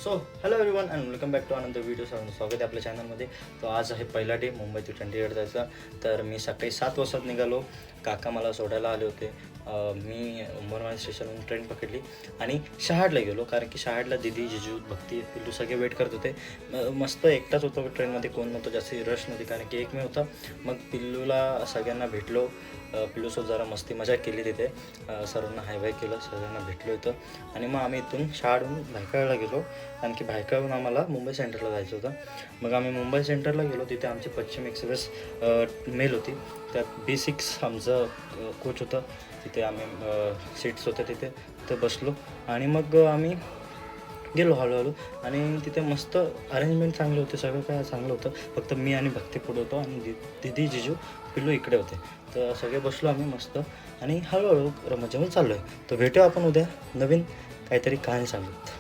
So hello everyone and welcome back to another video. स्वागत आहे आपल्या चॅनलमध्ये. तो आज आहे पहिला डे मुंबई टू चंडीगड जायचा. तर मी सकाळी 7 वाजता निघालो. काका मला सोडायला आले होते. मी उंबरमाळी स्टेशनवरून ट्रेन पकडली आणि शहाडला गेलो, कारण की शहाडला दीदी, जिजू, भक्ती, पिल्लू सगळे वेट करत होते. मस्त एकटाच होतो ट्रेनमध्ये, कोण नव्हतं, जास्त रश नव्हती कारण की एक मी होता. मग पिल्लूला सगळ्यांना भेटलो. पिल्लूसोबत जरा मस्ती मजा केली तिथे. सर्वांना हाय बाय केलं, सगळ्यांना भेटलो इथं. आणि मग आम्ही इथून शहाडहून भायखळ्याला गेलो, कारण की भायखळ्याहून आम्हाला मुंबई सेंटरला जायचं होतं. मग आम्ही मुंबई सेंटरला गेलो. तिथे आमची पश्चिम एक्सप्रेस मेल होती. त्यात B6 आमचं कोच होतं. तिथे आम्ही सीट्स होत्या, तिथे बसलो आणि मग आम्ही गेलो हळूहळू. आणि तिथे मस्त अरेंजमेंट चांगले होते, सगळं काय चांगलं होतं. फक्त मी आणि भक्ती पुढे होतो आणि दीदी, जिजू, पिल्लू इकडे होते. तर सगळे बसलो आम्ही मस्त आणि हळूहळू मजा चाललो आहे. तर भेटू आपण उद्या नवीन काहीतरी कहाणी सांगत.